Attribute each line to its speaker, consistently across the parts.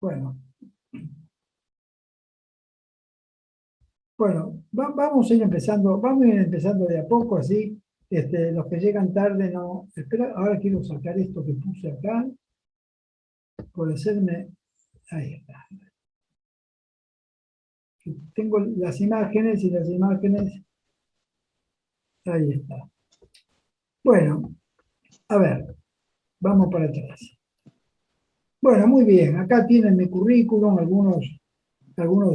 Speaker 1: Bueno, vamos a ir empezando de a poco, así, los que llegan tarde no. Espera, ahora quiero sacar esto que puse acá, por hacerme, ahí está. Tengo las imágenes y las imágenes, ahí está. Bueno, a ver, vamos para atrás. Bueno, muy bien, acá tienen mi currículum, algunos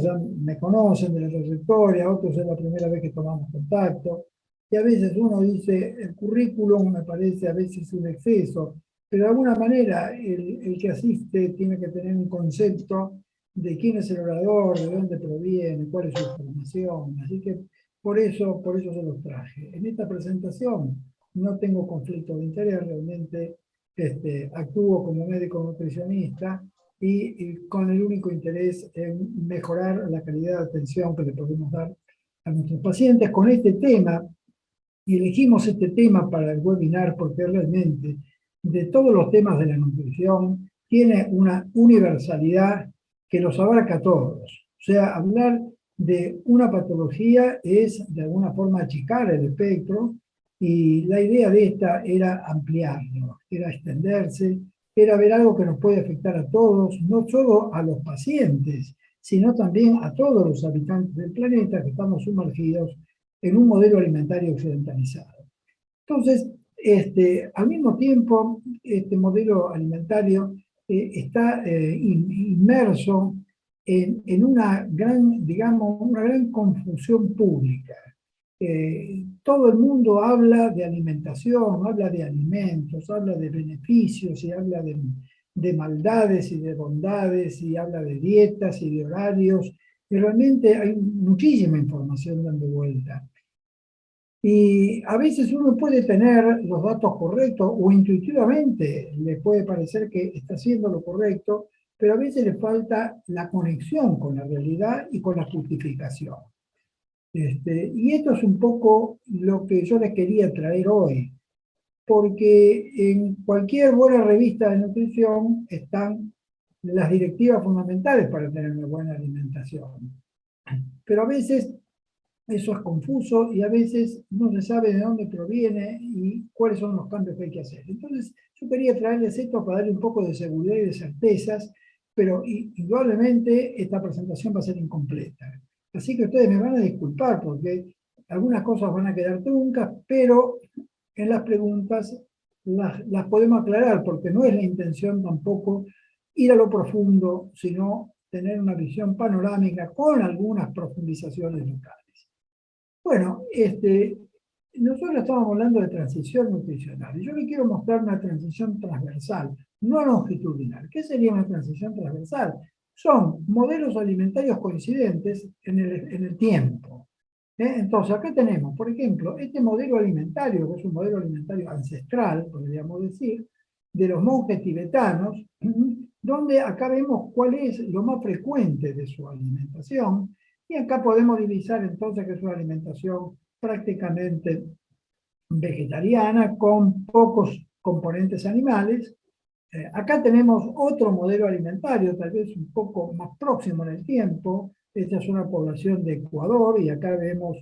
Speaker 1: ya me conocen de la trayectoria, otros es la primera vez que tomamos contacto. Y a veces uno dice, el currículum me parece a veces un exceso, pero de alguna manera el que asiste tiene que tener un concepto de quién es el orador, de dónde proviene, cuál es su formación. Así que por eso se los traje. En esta presentación no tengo conflicto de interés, realmente actúo como médico nutricionista y con el único interés en mejorar la calidad de atención que le podemos dar a nuestros pacientes con este tema. Y elegimos este tema para el webinar porque realmente de todos los temas de la nutrición tiene una universalidad que los abarca a todos. O sea, hablar de una patología es de alguna forma achicar el espectro y la idea de esta era ampliarlo, era extenderse, era ver algo que nos puede afectar a todos, no solo a los pacientes, sino también a todos los habitantes del planeta que estamos sumergidos en un modelo alimentario occidentalizado. Entonces, al mismo tiempo, este modelo alimentario está inmerso en una gran, digamos, una gran confusión pública. Todo el mundo habla de alimentación, habla de alimentos, habla de beneficios y habla de maldades y de bondades y habla de dietas y de horarios. Y realmente hay muchísima información dando vuelta. Y a veces uno puede tener los datos correctos o intuitivamente le puede parecer que está haciendo lo correcto, pero a veces le falta la conexión con la realidad y con la justificación. Y esto es un poco lo que yo les quería traer hoy, porque en cualquier buena revista de nutrición están las directivas fundamentales para tener una buena alimentación. Pero a veces eso es confuso y a veces no se sabe de dónde proviene y cuáles son los cambios que hay que hacer. Entonces, yo quería traerles esto para darle un poco de seguridad y de certezas, pero indudablemente esta presentación va a ser incompleta. Así que ustedes me van a disculpar porque algunas cosas van a quedar truncas, pero en las preguntas las podemos aclarar porque no es la intención tampoco ir a lo profundo, sino tener una visión panorámica con algunas profundizaciones locales. Bueno, nosotros estamos hablando de transición nutricional y yo le quiero mostrar una transición transversal, no longitudinal. ¿Qué sería una transición transversal? Son modelos alimentarios coincidentes en el tiempo. Entonces, acá tenemos, por ejemplo, este modelo alimentario, que es un modelo alimentario ancestral, podríamos decir, de los monjes tibetanos, donde acá vemos cuál es lo más frecuente de su alimentación, y acá podemos divisar entonces que es una alimentación prácticamente vegetariana, con pocos componentes animales. Acá tenemos otro modelo alimentario, tal vez un poco más próximo en el tiempo. Esta es una población de Ecuador y acá vemos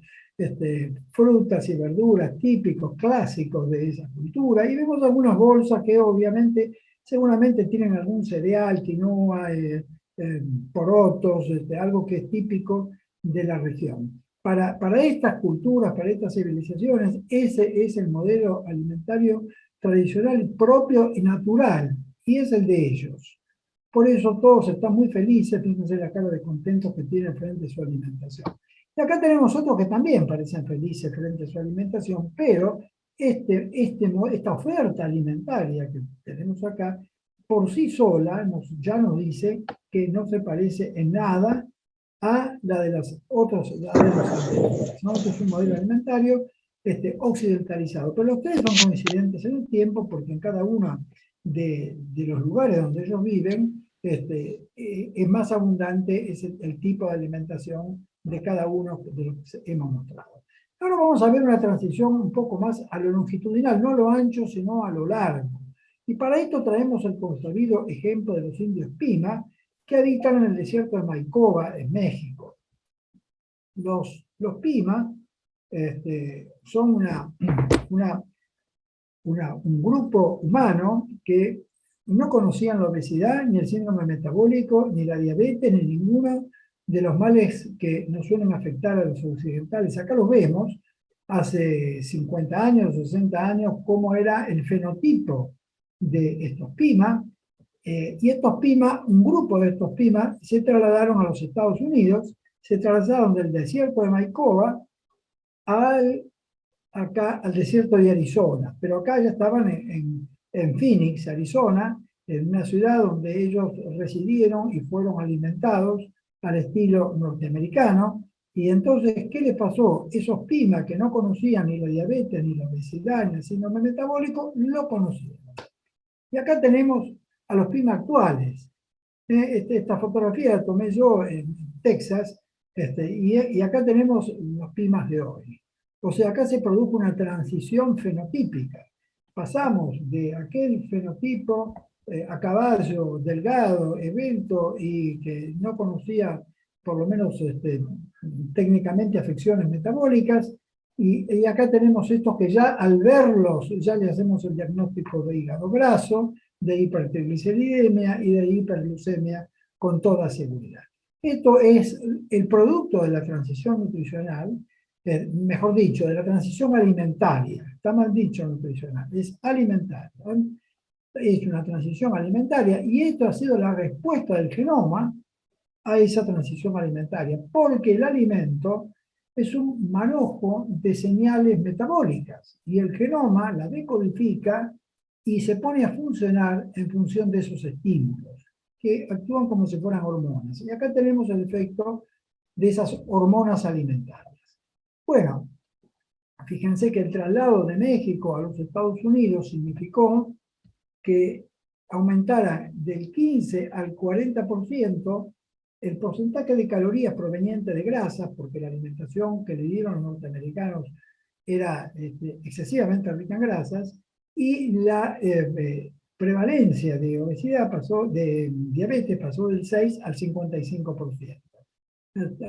Speaker 1: frutas y verduras típicos, clásicos de esa cultura. Y vemos algunas bolsas que obviamente, seguramente tienen algún cereal, quinoa, porotos, algo que es típico de la región. Para estas culturas, para estas civilizaciones, ese es el modelo alimentario tradicional, propio y natural, y es el de ellos. Por eso todos están muy felices, fíjense la cara de contentos que tienen frente a su alimentación. Y acá tenemos otros que también parecen felices frente a su alimentación, pero esta oferta alimentaria que tenemos acá, por sí sola, ya nos dice que no se parece en nada a la de las otras, ¿no? Este es un modelo alimentario occidentalizado. Pero los tres son coincidentes en el tiempo porque en cada uno de los lugares donde ellos viven es más abundante es el tipo de alimentación de cada uno de los que hemos mostrado. Ahora vamos a ver una transición un poco más a lo longitudinal, no a lo ancho, sino a lo largo. Y para esto traemos el consabido ejemplo de los indios Pima, que habitan en el desierto de Maicoba, en México. Los Pima son un grupo humano que no conocían la obesidad, ni el síndrome metabólico, ni la diabetes, ni ninguno de los males que nos suelen afectar a los occidentales. Acá los vemos, hace 50 años, 60 años, cómo era el fenotipo de estos Pima, y estos Pima, un grupo de estos Pima, se trasladaron a los Estados Unidos, se trasladaron del desierto de Maicoba acá al desierto de Arizona, pero acá ya estaban en Phoenix, Arizona, en una ciudad donde ellos residieron y fueron alimentados al estilo norteamericano. Y entonces, ¿qué les pasó? Esos Pima que no conocían ni la diabetes, ni la obesidad, ni el síndrome metabólico, lo conocieron. Y acá tenemos a los Pima actuales. Esta fotografía la tomé yo en Texas, y acá tenemos los Pimas de hoy. O sea, acá se produjo una transición fenotípica. Pasamos de aquel fenotipo a caballo, delgado, esbelto y que no conocía, por lo menos técnicamente, afecciones metabólicas, y acá tenemos estos que ya al verlos ya le hacemos el diagnóstico de hígado graso, de hipertrigliceridemia y de hiperglucemia con toda seguridad. Esto es el producto de la transición nutricional, mejor dicho, de la transición alimentaria. Está mal dicho nutricional, es alimentaria. Es una transición alimentaria y esto ha sido la respuesta del genoma a esa transición alimentaria, porque el alimento es un manojo de señales metabólicas y el genoma la decodifica y se pone a funcionar en función de esos estímulos, que actúan como si fueran hormonas. Y acá tenemos el efecto de esas hormonas alimentarias. Bueno, fíjense que el traslado de México a los Estados Unidos significó que aumentara del 15 al 40% el porcentaje de calorías provenientes de grasas, porque la alimentación que le dieron los norteamericanos era excesivamente rica en grasas, y la prevalencia de obesidad de diabetes pasó del 6 al 55%.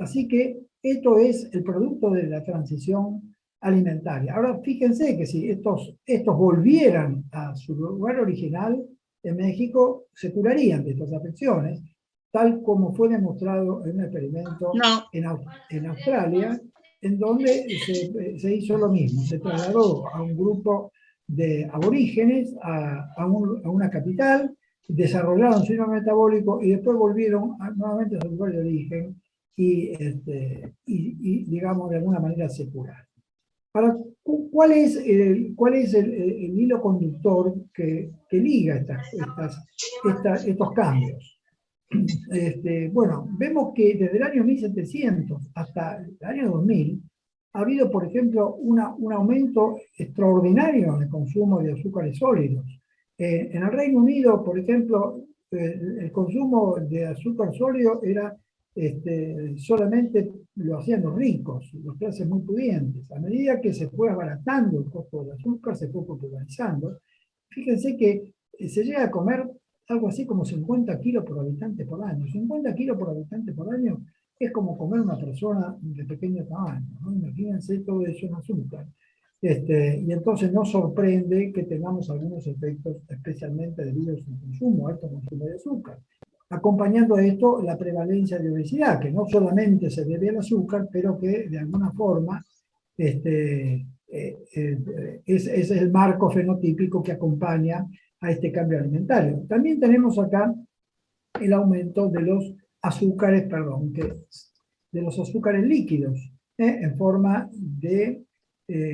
Speaker 1: Así que esto es el producto de la transición alimentaria. Ahora fíjense que si estos volvieran a su lugar original en México, se curarían de estas afecciones, tal como fue demostrado en un experimento en Australia, en donde se hizo lo mismo. Se trasladó a un grupo de aborígenes a una capital, desarrollaron síndrome metabólico y después volvieron nuevamente a su lugar de origen y digamos, de alguna manera se curaron. Ahora, ¿cuál es el hilo conductor que liga estos cambios? Bueno, vemos que desde el año 1700 hasta el año 2000 ha habido, por ejemplo, un aumento extraordinario en el consumo de azúcares sólidos. En el Reino Unido, por ejemplo, el consumo de azúcar sólido era solamente lo hacían los ricos, los clases muy pudientes. A medida que se fue abaratando el costo del azúcar, se fue popularizando. Fíjense que se llega a comer algo así como 50 kilos por habitante por año. 50 kilos por habitante por año es como comer una persona de pequeño tamaño, ¿no? Imagínense todo eso en azúcar. Y entonces no sorprende que tengamos algunos efectos, especialmente debido a su consumo, alto consumo de azúcar. Acompañando a esto la prevalencia de obesidad, que no solamente se debe al azúcar, pero que de alguna forma es el marco fenotípico que acompaña a este cambio alimentario. También tenemos acá el aumento de los azúcares, de los azúcares líquidos, en forma de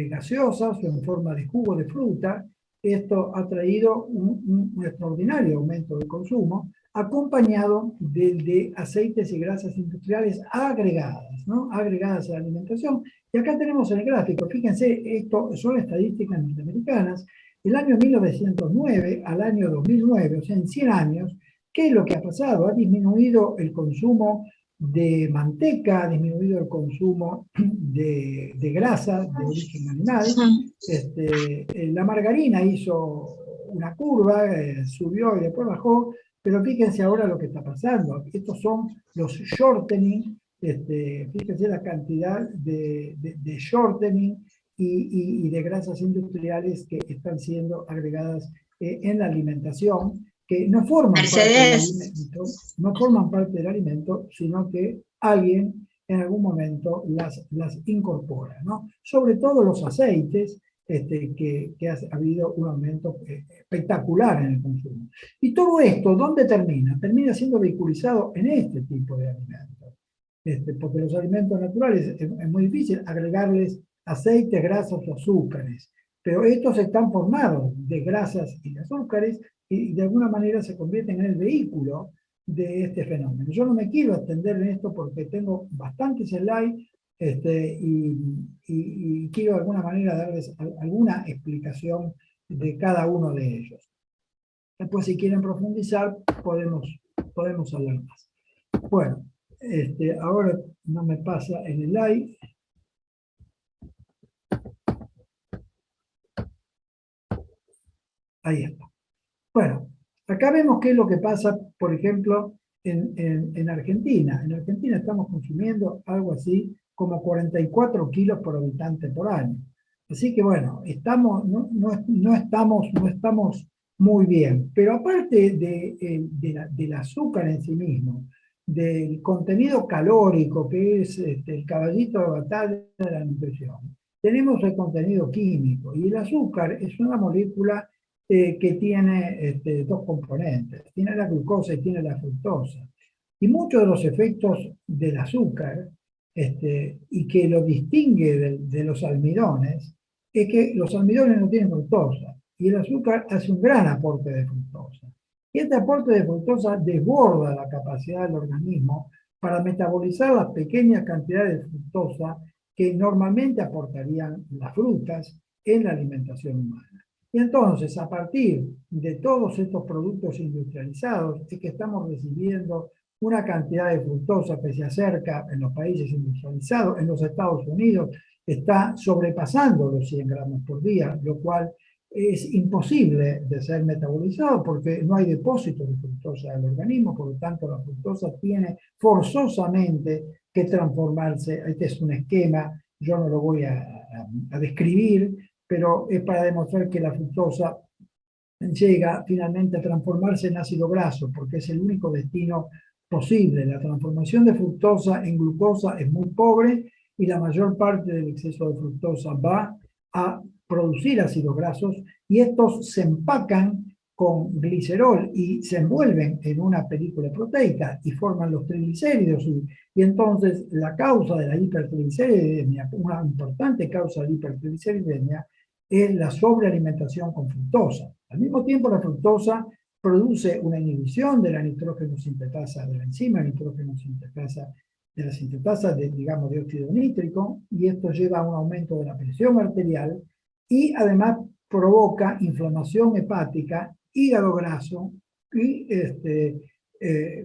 Speaker 1: gaseosas o en forma de jugo de fruta. Esto ha traído un extraordinario aumento de consumo, acompañado de aceites y grasas industriales agregadas, ¿no? Agregadas a la alimentación. Y acá tenemos el gráfico. Fíjense, esto son estadísticas norteamericanas. Del año 1909 al año 2009, o sea, en 100 años, ¿qué es lo que ha pasado? Ha disminuido el consumo de manteca, ha disminuido el consumo de grasa de origen animal. La margarina hizo una curva, subió y después bajó, Pero fíjense ahora lo que está pasando. Estos son los shortening, fíjense la cantidad de shortening y de grasas industriales que están siendo agregadas en la alimentación, que no forman parte del
Speaker 2: Mercedes,
Speaker 1: alimento, no forman parte del alimento, sino que alguien en algún momento las incorpora, ¿no? Sobre todo los aceites, que ha habido un aumento espectacular en el consumo. Y todo esto, ¿dónde termina? Termina siendo vehiculizado en este tipo de alimentos. Porque los alimentos naturales es muy difícil agregarles aceites, grasas o azúcares. Pero estos están formados de grasas y de azúcares y de alguna manera se convierten en el vehículo de este fenómeno. Yo no me quiero extender en esto porque tengo bastantes slides y quiero de alguna manera darles alguna explicación de cada uno de ellos. Después, si quieren profundizar, podemos hablar más. Bueno, ahora no me pasa el slide. Ahí está. Bueno, acá vemos qué es lo que pasa, por ejemplo, en Argentina. En Argentina estamos consumiendo algo así como 44 kilos por habitante por año. Así que bueno, no estamos muy bien. Pero aparte del azúcar en sí mismo, del contenido calórico, que es el caballito de batalla de la nutrición, tenemos el contenido químico. Y el azúcar es una molécula que tiene dos componentes. Tiene la glucosa y tiene la fructosa. Y muchos de los efectos del azúcar, y que lo distingue de los almidones, es que los almidones no tienen fructosa y el azúcar hace un gran aporte de fructosa. Y este aporte de fructosa desborda la capacidad del organismo para metabolizar las pequeñas cantidades de fructosa que normalmente aportarían las frutas en la alimentación humana. Y entonces, a partir de todos estos productos industrializados, es que estamos recibiendo una cantidad de fructosa que se acerca en los países industrializados. En los Estados Unidos está sobrepasando los 100 gramos por día, lo cual es imposible de ser metabolizado porque no hay depósito de fructosa en el organismo, por lo tanto la fructosa tiene forzosamente que transformarse. Este es un esquema, yo no lo voy a describir, pero es para demostrar que la fructosa llega finalmente a transformarse en ácido graso, porque es el único destino posible. La transformación de fructosa en glucosa es muy pobre y la mayor parte del exceso de fructosa va a producir ácidos grasos y estos se empacan con glicerol y se envuelven en una película proteica y forman los triglicéridos y entonces la causa de la hipertrigliceridemia, una importante causa de hipertrigliceridemia, es la sobrealimentación con fructosa. Al mismo tiempo, la fructosa produce una inhibición de la nitrógeno sintetasa, de la enzima nitrógeno sintetasa, de la sintetasa de, digamos, de óxido nítrico, y esto lleva a un aumento de la presión arterial y además provoca inflamación hepática, hígado graso y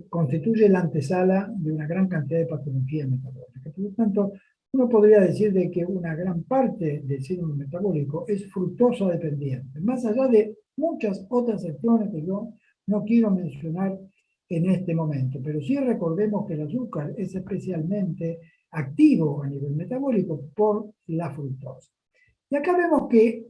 Speaker 1: constituye la antesala de una gran cantidad de patologías metabólicas. Por lo tanto, uno podría decir de que una gran parte del síndrome metabólico es fructosa dependiente, más allá de muchas otras acciones que yo no quiero mencionar en este momento, pero sí recordemos que el azúcar es especialmente activo a nivel metabólico por la fructosa. Y acá vemos que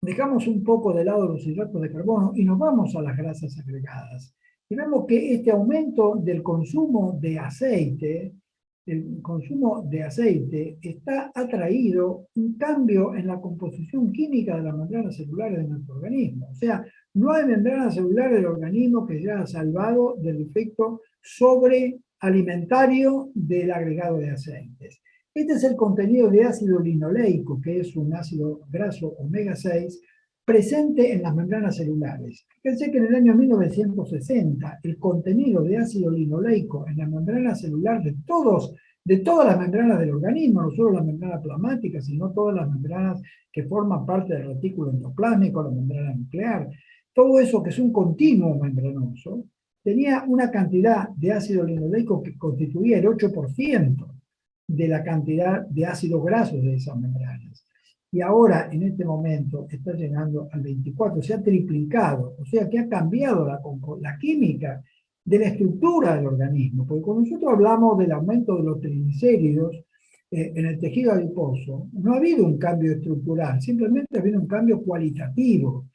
Speaker 1: dejamos un poco de lado los hidratos de carbono y nos vamos a las grasas agregadas. Y vemos que este aumento del consumo de aceite, el consumo de aceite ha traído un cambio en la composición química de las membranas celulares de nuestro organismo. O sea, no hay membranas celulares del organismo que se haya salvado del efecto sobrealimentario del agregado de aceites. Este es el contenido de ácido linoleico, que es un ácido graso omega 6, presente en las membranas celulares. Fíjense que en el año 1960 el contenido de ácido linoleico en la membrana celular de todas las membranas del organismo, no solo las membranas plasmáticas, sino todas las membranas que forman parte del retículo endoplásmico, la membrana nuclear, todo eso que es un continuo membranoso, tenía una cantidad de ácido linoleico que constituía el 8% de la cantidad de ácidos grasos de esas membranas. y ahora en este momento está llegando al 24, se ha triplicado, o sea que ha cambiado la química de la estructura del organismo, porque cuando nosotros hablamos del aumento de los triglicéridos en el tejido adiposo, no ha habido un cambio estructural, simplemente ha habido un cambio cualitativo,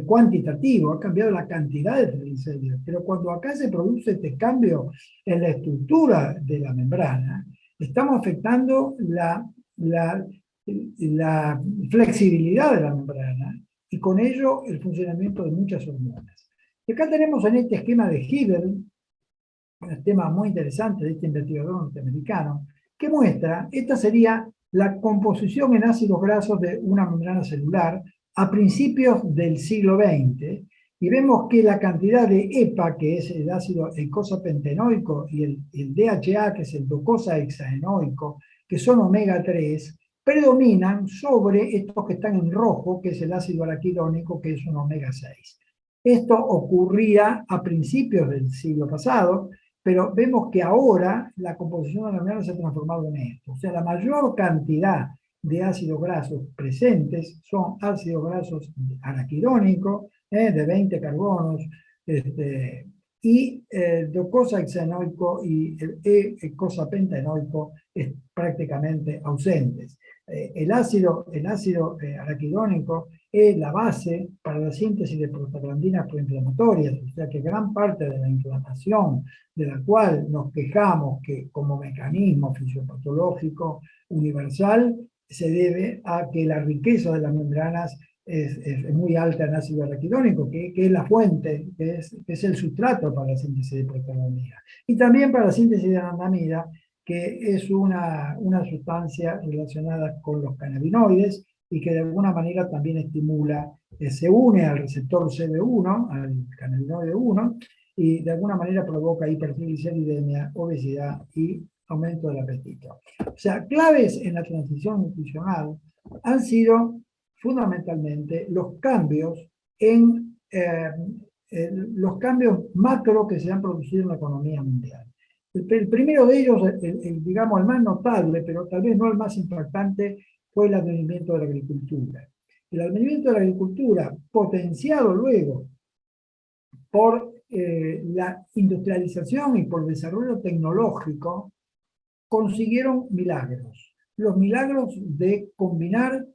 Speaker 1: cuantitativo, ha cambiado la cantidad de triglicéridos, pero cuando acá se produce este cambio en la estructura de la membrana, estamos afectando la flexibilidad de la membrana y con ello el funcionamiento de muchas hormonas. Y acá tenemos en este esquema de Hibbert, un esquema muy interesante de este investigador norteamericano, que muestra, esta sería la composición en ácidos grasos de una membrana celular a principios del siglo XX, y vemos que la cantidad de EPA, que es el ácido eicosapentenoico, y el DHA, que es el docosahexaenoico, que son omega 3, predominan sobre estos que están en rojo, que es el ácido araquidónico, que es un omega 6. Esto ocurría a principios del siglo pasado, pero vemos que ahora la composición de la membrana se ha transformado en esto. O sea, la mayor cantidad de ácidos grasos presentes son ácidos grasos araquidónicos, de 20 carbonos, y docosahexaenoico y eicosapentenoico prácticamente ausentes. El ácido araquidónico es la base para la síntesis de prostaglandinas proinflamatorias, o sea que gran parte de la inflamación de la cual nos quejamos que como mecanismo fisiopatológico universal se debe a que la riqueza de las membranas es muy alta en ácido araquidónico, que es la fuente, que es el sustrato para la síntesis de prostaglandina. Y también para la síntesis de anandamida, que es una sustancia relacionada con los cannabinoides y que de alguna manera también estimula, se une al receptor CB1, al cannabinoide 1, y de alguna manera provoca hipertrigliceridemia, obesidad y aumento del apetito. O sea, claves en la transición nutricional han sido fundamentalmente los cambios los cambios macro que se han producido en la economía mundial. El primero de ellos, digamos el más notable, pero tal vez no el más impactante, fue el advenimiento de la agricultura. El advenimiento de la agricultura, potenciado luego por la industrialización y por el desarrollo tecnológico, consiguieron milagros. Los milagros de combinar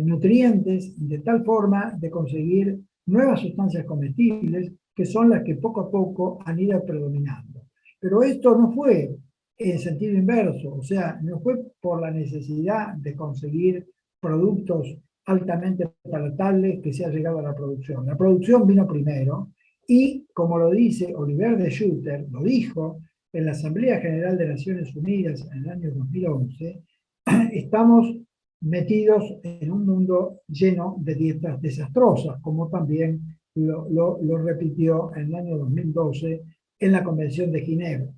Speaker 1: nutrientes de tal forma de conseguir nuevas sustancias comestibles que son las que poco a poco han ido predominando. Pero esto no fue en sentido inverso, o sea, no fue por la necesidad de conseguir productos altamente palatables que se ha llegado a la producción. La producción vino primero y, como lo dice Olivier de Schutter, lo dijo en la Asamblea General de Naciones Unidas en el año 2011, estamos metidos en un mundo lleno de dietas desastrosas, como también lo repitió en el año 2012 en la Convención de Ginebra.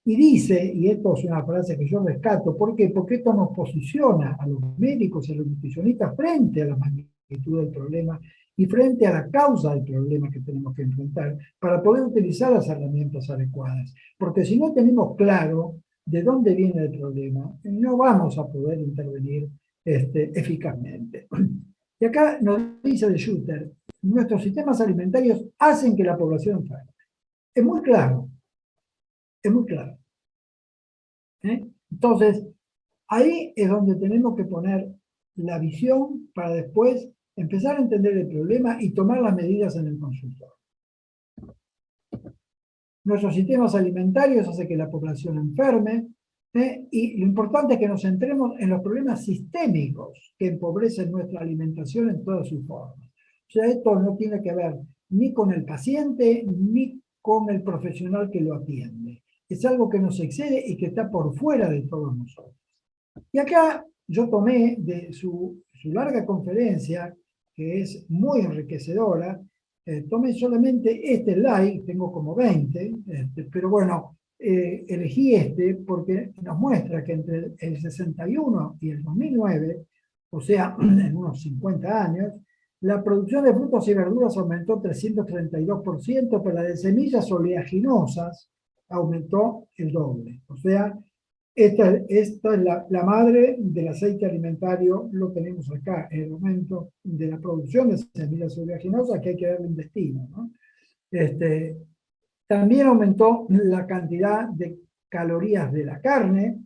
Speaker 1: Y dice, y esto es una frase que yo rescato, ¿por qué? Porque esto nos posiciona a los médicos y a los nutricionistas frente a la magnitud del problema y frente a la causa del problema que tenemos que enfrentar para poder utilizar las herramientas adecuadas. Porque si no tenemos claro de dónde viene el problema, no vamos a poder intervenir eficazmente. Y acá nos dice de Schutter, nuestros sistemas alimentarios hacen que la población enferme. Es muy claro, es muy claro. Entonces, ahí es donde tenemos que poner la visión para después empezar a entender el problema y tomar las medidas en el consultorio. Nuestros sistemas alimentarios hacen que la población enferme, y lo importante es que nos centremos en los problemas sistémicos que empobrecen nuestra alimentación en todas sus formas. O sea, esto no tiene que ver ni con el paciente ni con el profesional que lo atiende. Es algo que nos excede y que está por fuera de todos nosotros. Y acá yo tomé de su larga conferencia, que es muy enriquecedora, tomé solamente este slide, tengo como 20, pero bueno, elegí este porque nos muestra que entre el 61 y el 2009, o sea, en unos 50 años, la producción de frutas y verduras aumentó 332%, pero la de semillas oleaginosas aumentó el doble. O sea, esta es la madre del aceite alimentario, lo tenemos acá, el aumento de la producción de semillas oleaginosas que hay que darle un destino, ¿no? También aumentó la cantidad de calorías de la carne,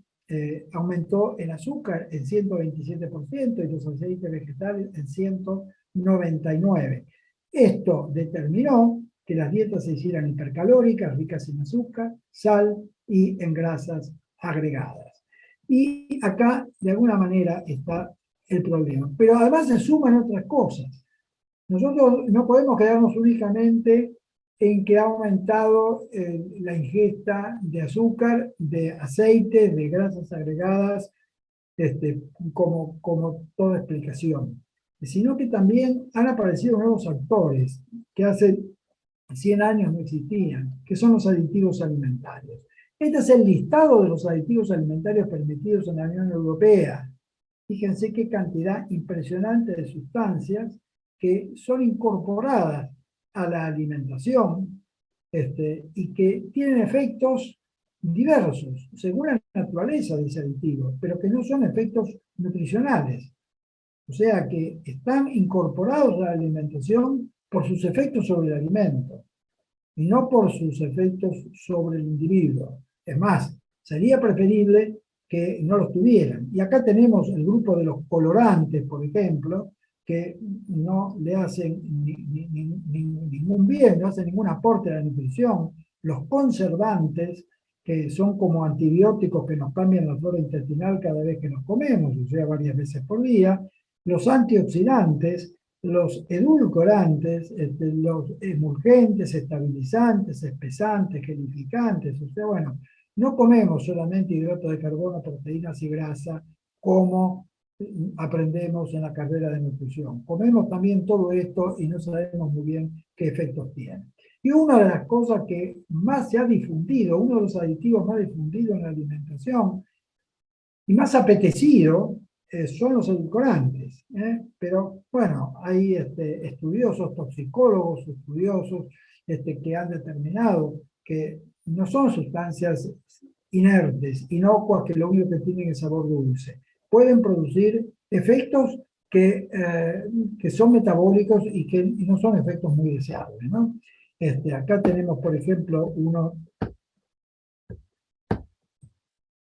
Speaker 1: aumentó el azúcar en 127% y los aceites vegetales en 199%. Esto determinó que las dietas se hicieran hipercalóricas, ricas en azúcar, sal y en grasas agregadas. Y acá, de alguna manera, está el problema. Pero además se suman otras cosas. Nosotros no podemos quedarnos únicamente en que ha aumentado la ingesta de azúcar, de aceites, de grasas agregadas, como toda explicación, sino que también han aparecido nuevos actores que hace 100 años no existían, que son los aditivos alimentarios. Este es el listado de los aditivos alimentarios permitidos en la Unión Europea. Fíjense qué cantidad impresionante de sustancias que son incorporadas a la alimentación y que tienen efectos diversos, según la naturaleza de ese aditivo, pero que no son efectos nutricionales. O sea que están incorporados a la alimentación por sus efectos sobre el alimento y no por sus efectos sobre el individuo. Es más, sería preferible que no los tuvieran. Y acá tenemos el grupo de los colorantes, por ejemplo, que no le hacen ningún bien, no hacen ningún aporte a la nutrición. Los conservantes, que son como antibióticos que nos cambian la flora intestinal cada vez que nos comemos, o sea, varias veces por día. Los antioxidantes, los edulcorantes, los emulgentes, estabilizantes, espesantes, gelificantes. O sea, bueno, no comemos solamente hidratos de carbono, proteínas y grasa, como aprendemos en la carrera de nutrición. Comemos también todo esto y no sabemos muy bien qué efectos tiene. Y una de las cosas que más se ha difundido, uno de los aditivos más difundidos en la alimentación y más apetecido, son los edulcorantes. Pero bueno, hay estudiosos, toxicólogos, estudiosos que han determinado que no son sustancias inertes, inocuas, que lo único que tienen es sabor dulce. Pueden producir efectos que son metabólicos y que no son efectos muy deseables, ¿no? Acá tenemos, por ejemplo,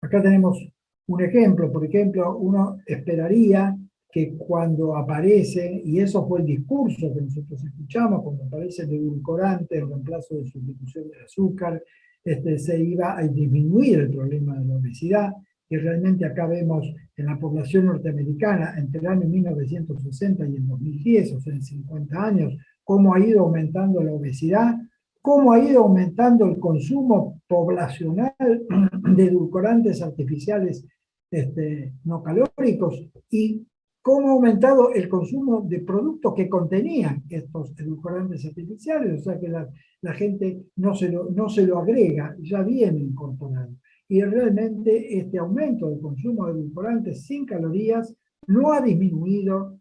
Speaker 1: acá tenemos un ejemplo. Por ejemplo, uno esperaría que cuando aparece, y eso fue el discurso que nosotros escuchamos, cuando aparece el edulcorante en reemplazo de sustitución del azúcar, se iba a disminuir el problema de la obesidad, y realmente acá vemos en la población norteamericana entre el año 1960 y el 2010, o sea, en 50 años, cómo ha ido aumentando la obesidad, cómo ha ido aumentando el consumo poblacional de edulcorantes artificiales no calóricos y cómo ha aumentado el consumo de productos que contenían estos edulcorantes artificiales, o sea que la gente no se lo agrega, ya viene incorporado. Y realmente este aumento del consumo de edulcorantes sin calorías no ha disminuido,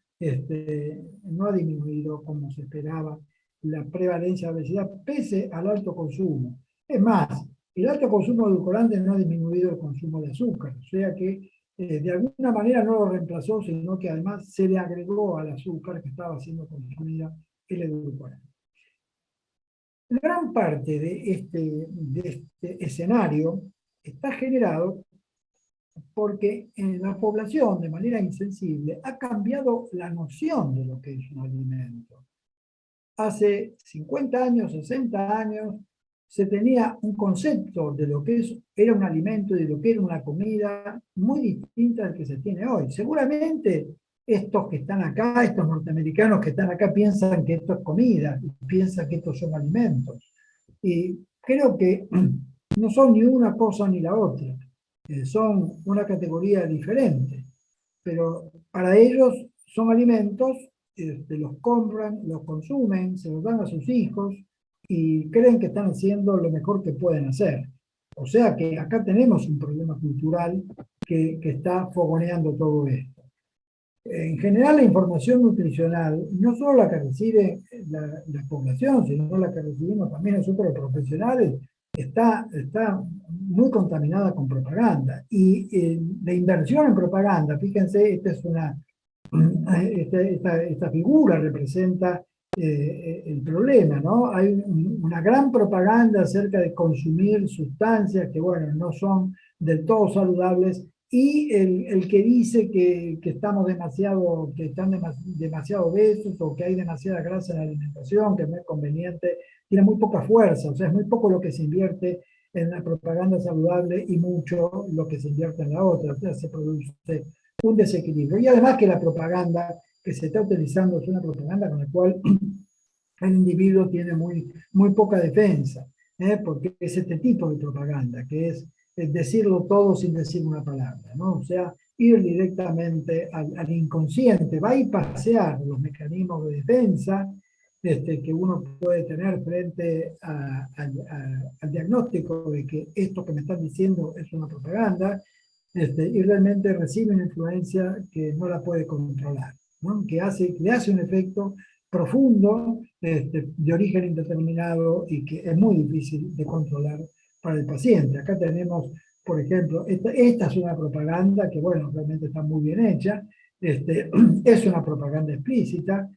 Speaker 1: no ha disminuido como se esperaba la prevalencia de obesidad pese al alto consumo. Es más, el alto consumo de edulcorantes no ha disminuido el consumo de azúcar, o sea que de alguna manera no lo reemplazó, sino que además se le agregó al azúcar que estaba siendo consumida el edulcorante. Gran parte de este escenario está generado porque en la población, de manera insensible, ha cambiado la noción de lo que es un alimento. Hace 50 años, 60 años, se tenía un concepto de lo que era un alimento y de lo que era una comida muy distinta al que se tiene hoy. Seguramente estos que están acá, estos norteamericanos que están acá, piensan que esto es comida, y piensan que estos son alimentos. Y creo que no son ni una cosa ni la otra, son una categoría diferente, pero para ellos son alimentos, los compran, los consumen, se los dan a sus hijos y creen que están haciendo lo mejor que pueden hacer. O sea que acá tenemos un problema cultural que está fogoneando todo esto. En general, la información nutricional, no solo la que recibe la población, sino la que recibimos también nosotros los profesionales, está muy contaminada con propaganda. Y la inversión en propaganda, fíjense, esta figura representa el problema, ¿no? Hay una gran propaganda acerca de consumir sustancias que, bueno, no son del todo saludables, y el que dice que estamos demasiado, que están demasiado obesos, o que hay demasiada grasa en la alimentación, que no es conveniente, tiene muy poca fuerza. O sea, es muy poco lo que se invierte en la propaganda saludable y mucho lo que se invierte en la otra. O sea, se produce un desequilibrio. Y además que la propaganda que se está utilizando es una propaganda con la cual el individuo tiene muy poca defensa, porque es este tipo de propaganda, que es decirlo todo sin decir una palabra, ¿no? O sea, ir directamente al inconsciente, va a ir pasear los mecanismos de defensa que uno puede tener frente al diagnóstico de que esto que me están diciendo es una propaganda, y realmente recibe una influencia que no la puede controlar, ¿no? Que le hace un efecto profundo, de origen indeterminado, y que es muy difícil de controlar para el paciente. Acá tenemos, por ejemplo, esta es una propaganda que, bueno, realmente está muy bien hecha, es una propaganda explícita,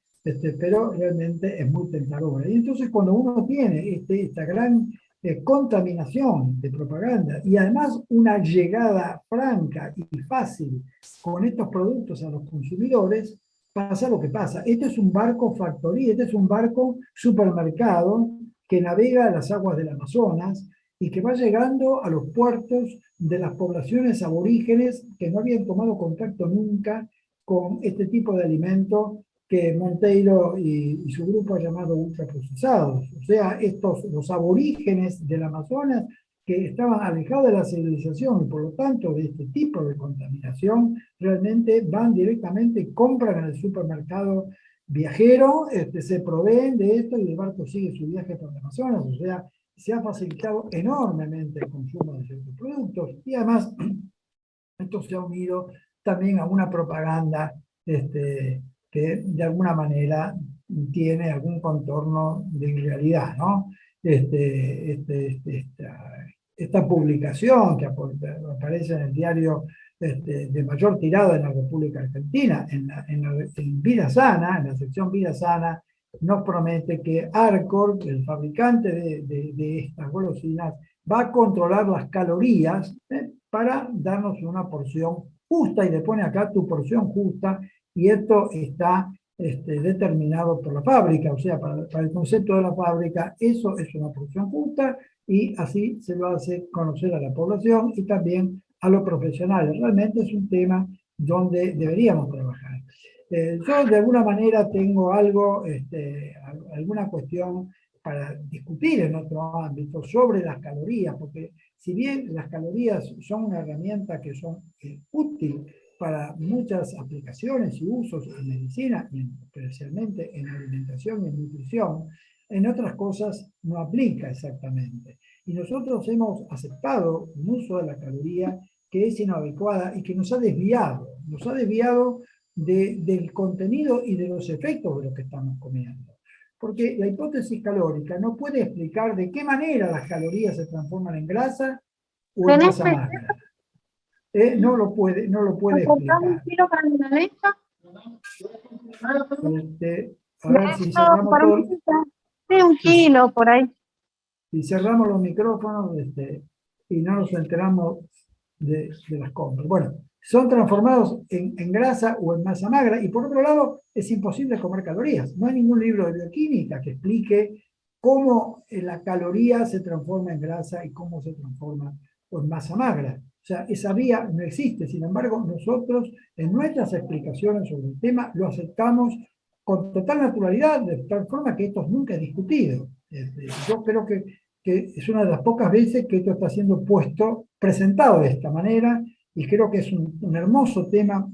Speaker 1: pero realmente es muy tentadora. Y entonces cuando uno tiene esta gran contaminación de propaganda, y además una llegada franca y fácil con estos productos a los consumidores, pasa lo que pasa. Este es un barco factoría, este es un barco supermercado que navega a las aguas del Amazonas y que va llegando a los puertos de las poblaciones aborígenes que no habían tomado contacto nunca con este tipo de alimento que Monteiro y su grupo ha llamado ultraprocesados. O sea, los aborígenes del Amazonas, que estaban alejados de la civilización y por lo tanto de este tipo de contaminación, realmente van directamente, compran en el supermercado viajero, se proveen de esto y el barco sigue su viaje por el Amazonas. O sea, se ha facilitado enormemente el consumo de ciertos productos, y además esto se ha unido también a una propaganda que de alguna manera tiene algún contorno de irrealidad, ¿no? Esta publicación que aparece en el diario de mayor tirada en la República Argentina, en Vida Sana, en la sección Vida Sana, nos promete que Arcor, el fabricante de estas golosinas, va a controlar las calorías para darnos una porción justa, y le pone acá tu porción justa, y esto está determinado por la fábrica. O sea, para el concepto de la fábrica, eso es una porción justa, y así se lo hace conocer a la población y también a los profesionales. Realmente es un tema donde deberíamos trabajar. Yo de alguna manera tengo alguna cuestión para discutir en otro ámbito sobre las calorías, porque si bien las calorías son una herramienta que son útil para muchas aplicaciones y usos en medicina, y especialmente en alimentación y en nutrición, en otras cosas no aplica exactamente. Y nosotros hemos aceptado un uso de la caloría que es inadecuada y que nos ha desviado del contenido y de los efectos de lo que estamos comiendo. Porque la hipótesis calórica no puede explicar de qué manera las calorías se transforman en grasa o en
Speaker 2: ¿Tenés
Speaker 1: masa magra. No lo puede
Speaker 2: un
Speaker 1: explicar.
Speaker 2: kilo para la leche?
Speaker 1: A ver si
Speaker 2: Eso,
Speaker 1: cerramos
Speaker 2: para
Speaker 1: todo,
Speaker 2: mí, sí, un kilo por ahí.
Speaker 1: si cerramos los micrófonos, y no nos enteramos de las compras. Bueno, son transformados en grasa o en masa magra, y por otro lado es imposible comer calorías. No hay ningún libro de bioquímica que explique cómo la caloría se transforma en grasa y cómo se transforma en masa magra. O sea, esa vía no existe. Sin embargo, nosotros en nuestras explicaciones sobre el tema lo aceptamos con total naturalidad, de tal forma que esto nunca es discutido. Yo creo que es una de las pocas veces que esto está siendo presentado de esta manera, y creo que es un hermoso tema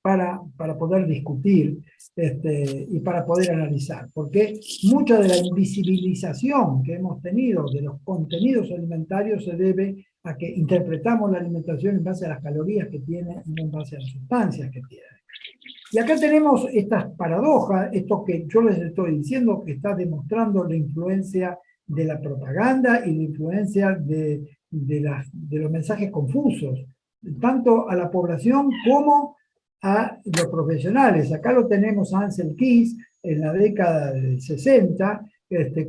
Speaker 1: para poder discutir y para poder analizar, porque mucha de la invisibilización que hemos tenido de los contenidos alimentarios se debe a que interpretamos la alimentación en base a las calorías que tiene y no en base a las sustancias que tiene. Y acá tenemos estas paradojas, esto que yo les estoy diciendo, que está demostrando la influencia de la propaganda y la influencia de los mensajes confusos, tanto a la población como a los profesionales. Acá lo tenemos a Ansel Keys en la década del 60,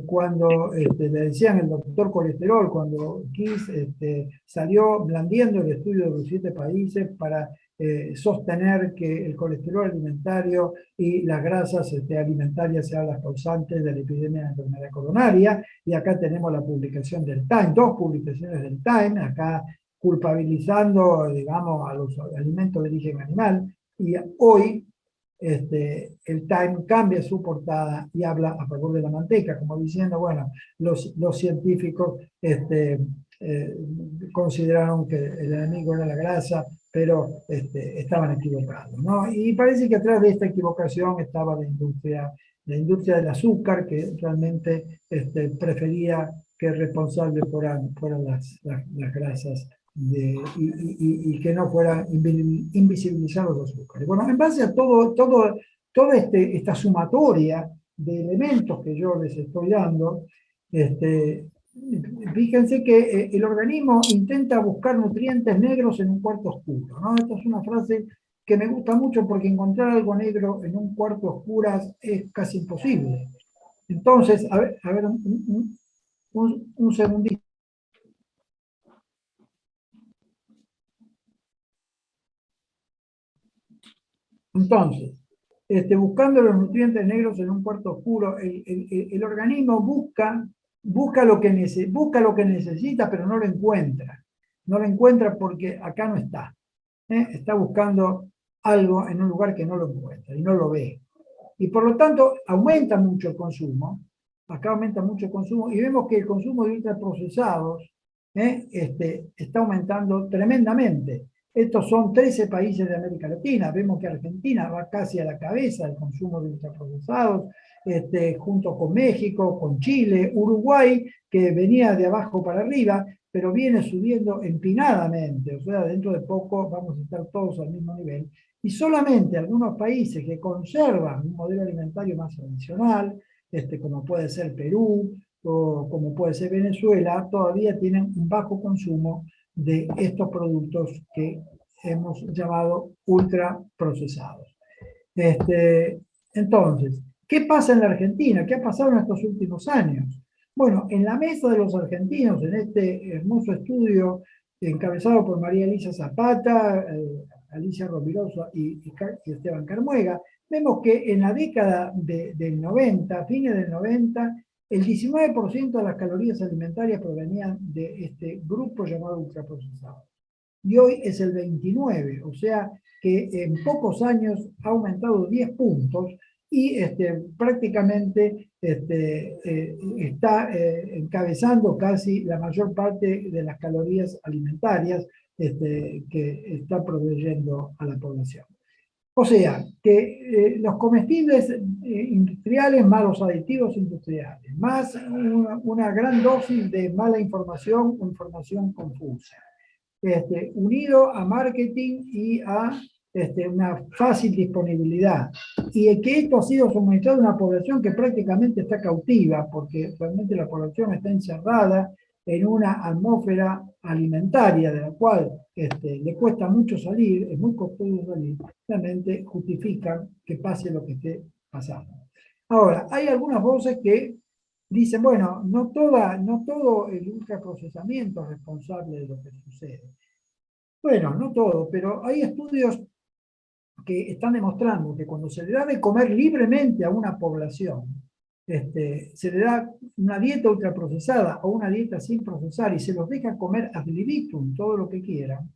Speaker 1: cuando le decían el doctor colesterol, cuando Keys salió blandiendo el estudio de los 7 países para sostener que el colesterol alimentario y las grasas alimentarias sean las causantes de la epidemia de enfermedad coronaria. Y acá tenemos la publicación del Time, 2 publicaciones del Time, acá culpabilizando, digamos, a los alimentos de origen animal. Y hoy el Time cambia su portada y habla a favor de la manteca, como diciendo, bueno, los científicos consideraron que el enemigo era la grasa, pero estaban equivocados, ¿no? Y parece que atrás de esta equivocación estaba la industria del azúcar, que realmente prefería que el responsable fueran las grasas y que no fueran invisibilizados los azúcares. Bueno, en base a toda esta sumatoria de elementos que yo les estoy dando, fíjense que el organismo intenta buscar nutrientes negros en un cuarto oscuro, ¿no? Esta es una frase que me gusta mucho porque encontrar algo negro en un cuarto oscuro es casi imposible. Entonces, a ver un segundito. Entonces, buscando los nutrientes negros en un cuarto oscuro, el organismo busca lo que necesita, pero no lo encuentra. No lo encuentra porque acá no está. Está buscando algo en un lugar que no lo encuentra y no lo ve. Y por lo tanto, aumenta mucho el consumo. Acá aumenta mucho el consumo y vemos que el consumo de ultraprocesados está aumentando tremendamente. Estos son 13 países de América Latina. Vemos que Argentina va casi a la cabeza del consumo de ultraprocesados, junto con México, con Chile, Uruguay, que venía de abajo para arriba, pero viene subiendo empinadamente. O sea, dentro de poco vamos a estar todos al mismo nivel. Y solamente algunos países que conservan un modelo alimentario más tradicional, como puede ser Perú o como puede ser Venezuela, todavía tienen un bajo consumo de estos productos que hemos llamado ultraprocesados. Entonces, ¿qué pasa en la Argentina? ¿Qué ha pasado en estos últimos años? Bueno, en la mesa de los argentinos, en este hermoso estudio encabezado por María Elisa Zapata, Alicia Rovirosa y Esteban Carmuega, vemos que en la década del 90, fines del 90, el 19% de las calorías alimentarias provenían de este grupo llamado ultraprocesado. Y hoy es el 29%, o sea que en pocos años ha aumentado 10 puntos y prácticamente está encabezando casi la mayor parte de las calorías alimentarias que está proveyendo a la población. O sea, que los comestibles industriales más los aditivos industriales, más una gran dosis de mala información o información confusa, unido a marketing y a una fácil disponibilidad. Y que esto ha sido suministrado a una población que prácticamente está cautiva, porque realmente la población está encerrada en una atmósfera alimentaria de la cual le cuesta mucho salir, es muy costoso salir, realmente justifican que pase lo que esté pasando. Ahora, hay algunas voces que dicen, bueno, no todo el ultraprocesamiento es responsable de lo que sucede. Bueno, no todo, pero hay estudios que están demostrando que cuando se le da de comer libremente a una población, se le da una dieta ultraprocesada o una dieta sin procesar y se los deja comer ad libitum, todo lo que quieran,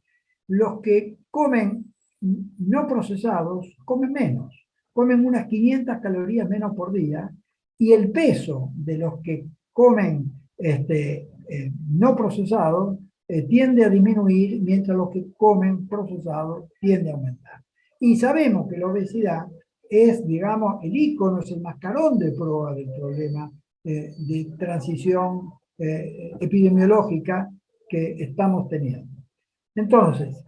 Speaker 1: los que comen no procesados comen menos, comen unas 500 calorías menos por día y el peso de los que comen no procesados tiende a disminuir mientras los que comen procesados tiende a aumentar. Y sabemos que la obesidad es, digamos, el ícono, es el mascarón de prueba del problema de transición epidemiológica que estamos teniendo. Entonces,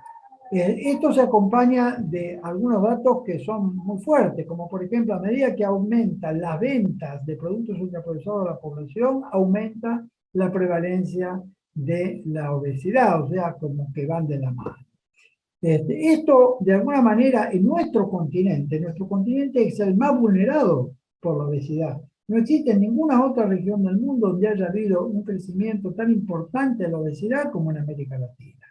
Speaker 1: Esto se acompaña de algunos datos que son muy fuertes, como por ejemplo, a medida que aumentan las ventas de productos ultraprocesados a la población, aumenta la prevalencia de la obesidad, o sea, como que van de la mano. Esto, de alguna manera, en nuestro continente es el más vulnerado por la obesidad. No existe en ninguna otra región del mundo donde haya habido un crecimiento tan importante de la obesidad como en América Latina.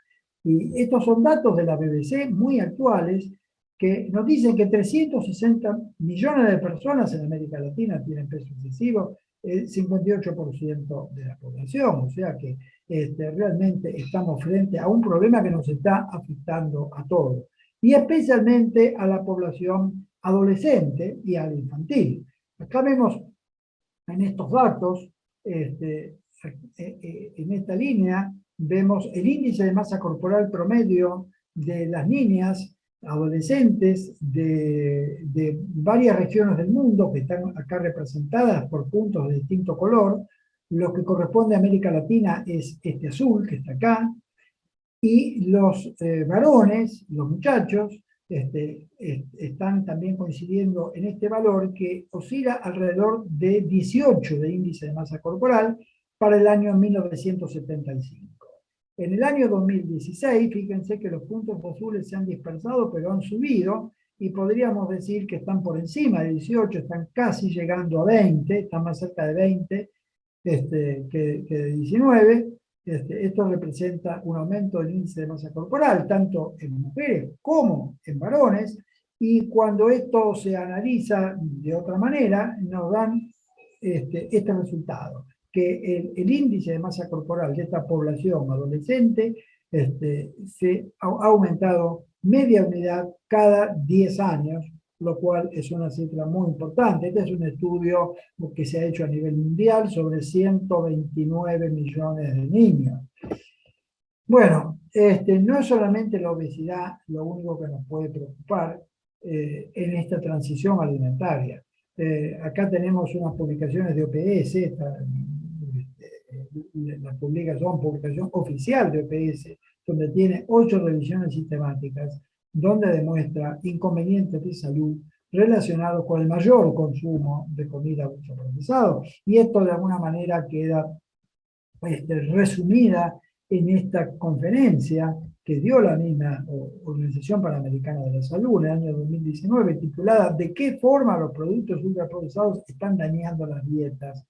Speaker 1: Y estos son datos de la BBC muy actuales que nos dicen que 360 millones de personas en América Latina tienen peso excesivo, el 58% de la población, o sea que realmente estamos frente a un problema que nos está afectando a todos, y especialmente a la población adolescente y a la infantil. Acá vemos en estos datos, en esta línea, vemos el índice de masa corporal promedio de las niñas adolescentes de varias regiones del mundo que están acá representadas por puntos de distinto color. Lo que corresponde a América Latina es este azul que está acá, y los varones, los muchachos, están también coincidiendo en este valor que oscila alrededor de 18 de índice de masa corporal para el año 1975. En el año 2016, fíjense que los puntos azules se han dispersado, pero han subido, y podríamos decir que están por encima de 18, están casi llegando a 20, están más cerca de 20 que de 19. Esto representa un aumento del índice de masa corporal, tanto en mujeres como en varones, y cuando esto se analiza de otra manera, nos dan este resultado, que el índice de masa corporal de esta población adolescente se ha aumentado media unidad cada 10 años, lo cual es una cifra muy importante. Este es un estudio que se ha hecho a nivel mundial sobre 129 millones de niños. Bueno, no es solamente la obesidad lo único que nos puede preocupar en esta transición alimentaria. Acá tenemos unas publicaciones de OPS, la publicación oficial de OPS, donde tiene 8 revisiones sistemáticas, donde demuestra inconvenientes de salud relacionados con el mayor consumo de comida ultraprocesada. Y esto de alguna manera queda resumida en esta conferencia que dio la misma Organización Panamericana de la Salud en el año 2019, titulada ¿De qué forma los productos ultraprocesados están dañando las dietas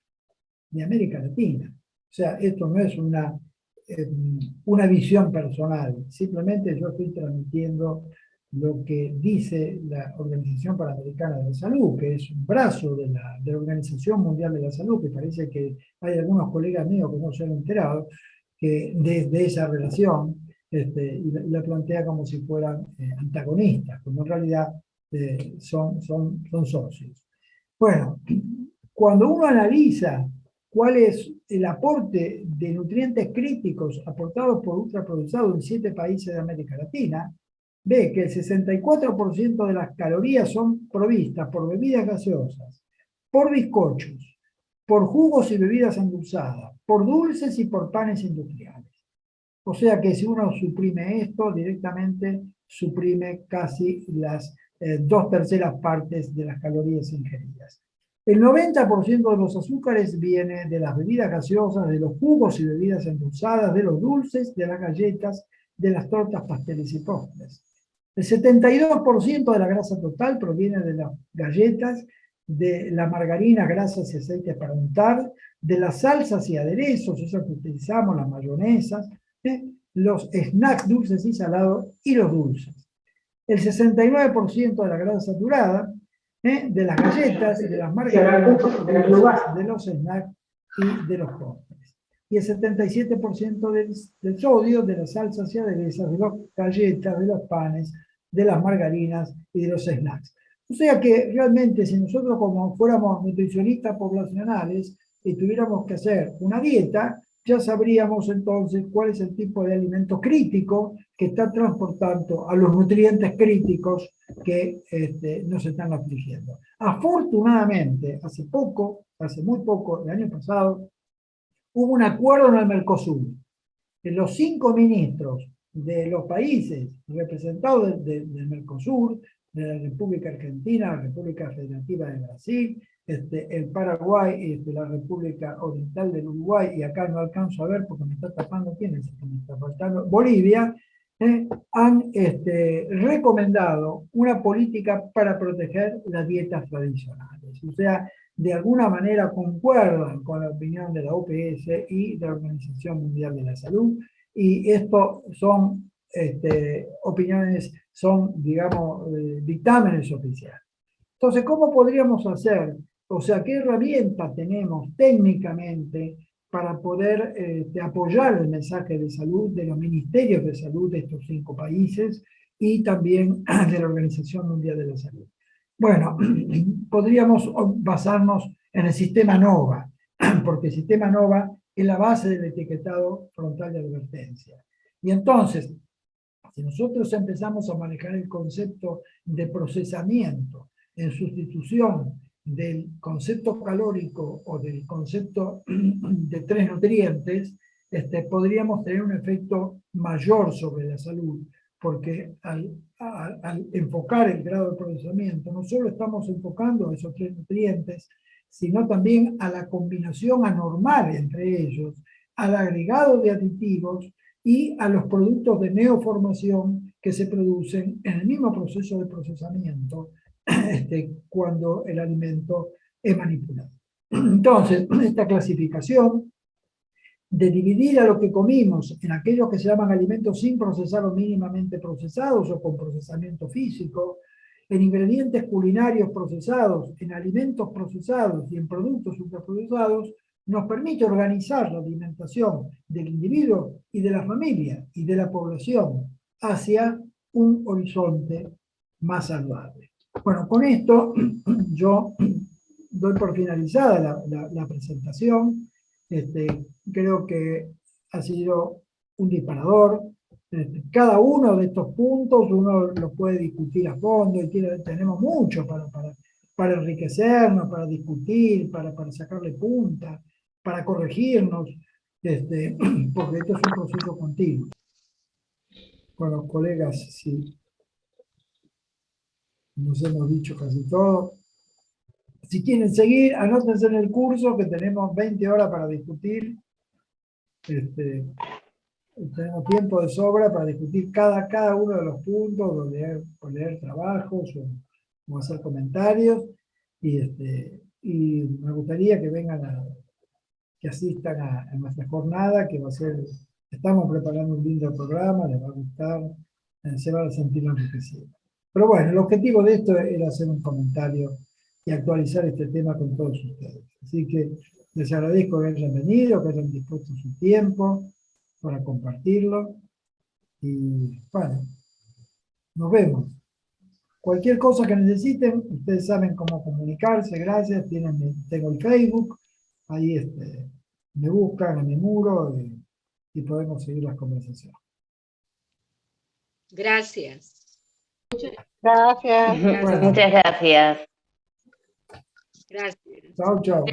Speaker 1: de América Latina? O sea, esto no es una visión personal, simplemente yo estoy transmitiendo lo que dice la Organización Panamericana de la Salud, que es un brazo de la Organización Mundial de la Salud, que parece que hay algunos colegas míos que no se han enterado que de esa relación, y la plantea como si fueran antagonistas, cuando en realidad son socios. Bueno, cuando uno analiza cuál es el aporte de nutrientes críticos aportados por ultraprocesados en 7 países de América Latina, ve que el 64% de las calorías son provistas por bebidas gaseosas, por bizcochos, por jugos y bebidas endulzadas, por dulces y por panes industriales. O sea que si uno suprime esto, directamente suprime casi las 2/3 partes de las calorías ingeridas. El 90% de los azúcares viene de las bebidas gaseosas, de los jugos y bebidas endulzadas, de los dulces, de las galletas, de las tortas, pasteles y postres. El 72% de la grasa total proviene de las galletas, de la margarina, grasas y aceites para untar, de las salsas y aderezos, esos que utilizamos, las mayonesas, los snacks dulces y salados y los dulces. El 69% de la grasa saturada, de las galletas, de las margarinas, de los snacks y de los postres. Y el 77% del sodio, de las salsas y aderezas, de las galletas, de los panes, de las margarinas y de los snacks. O sea que realmente si nosotros como fuéramos nutricionistas poblacionales y tuviéramos que hacer una dieta, ya sabríamos entonces cuál es el tipo de alimento crítico que está transportando a los nutrientes críticos que nos están afligiendo. Afortunadamente, hace muy poco, el año pasado, hubo un acuerdo en el Mercosur. Los 5 ministros de los países representados del Mercosur, de la República Argentina, la República Federativa de Brasil, el Paraguay, la República Oriental del Uruguay, y acá no alcanzo a ver porque me está tapando, ¿quién es el que me está faltando? Bolivia, han recomendado una política para proteger las dietas tradicionales. O sea, de alguna manera concuerdan con la opinión de la OPS y de la Organización Mundial de la Salud, y esto son opiniones, son, digamos, dictámenes oficiales. Entonces, ¿cómo podríamos hacer? O sea, ¿qué herramientas tenemos técnicamente para poder apoyar el mensaje de salud de los ministerios de salud de estos 5 países y también de la Organización Mundial de la Salud? Bueno, podríamos basarnos en el sistema NOVA, porque el sistema NOVA es la base del etiquetado frontal de advertencia. Y entonces, si nosotros empezamos a manejar el concepto de procesamiento en sustitución del concepto calórico o del concepto de 3 nutrientes, podríamos tener un efecto mayor sobre la salud, porque al enfocar el grado de procesamiento, no solo estamos enfocando a esos 3 nutrientes, sino también a la combinación anormal entre ellos, al agregado de aditivos y a los productos de neoformación que se producen en el mismo proceso de procesamiento cuando el alimento es manipulado. Entonces, esta clasificación de dividir a lo que comimos en aquellos que se llaman alimentos sin procesar o mínimamente procesados o con procesamiento físico, en ingredientes culinarios procesados, en alimentos procesados y en productos ultraprocesados, nos permite organizar la alimentación del individuo y de la familia y de la población hacia un horizonte más saludable. Bueno, con esto yo doy por finalizada la presentación. Creo que ha sido un disparador. Cada uno de estos puntos uno lo puede discutir a fondo y tenemos mucho para enriquecernos, para discutir, para sacarle punta, para corregirnos, porque esto es un proceso continuo. Con los colegas, sí, nos hemos dicho casi todo. Si quieren seguir, anótense en el curso que tenemos 20 horas para discutir. Tenemos tiempo de sobra para discutir cada uno de los puntos, o leer trabajos o hacer comentarios. Y me gustaría que vengan que asistan a nuestra jornada, que va a ser, estamos preparando un lindo programa, les va a gustar, se van a sentir enriquecidos. Pero bueno, el objetivo de esto era hacer un comentario y actualizar este tema con todos ustedes. Así que les agradezco que hayan venido, que hayan dispuesto su tiempo para compartirlo. Y bueno, nos vemos. Cualquier cosa que necesiten, ustedes saben cómo comunicarse, gracias. Tengo el Facebook, ahí me buscan en mi muro y podemos seguir las conversaciones.
Speaker 3: Gracias.
Speaker 2: Gracias.
Speaker 3: Gracias.
Speaker 4: Muchas gracias.
Speaker 3: Gracias.
Speaker 1: Chao, chao.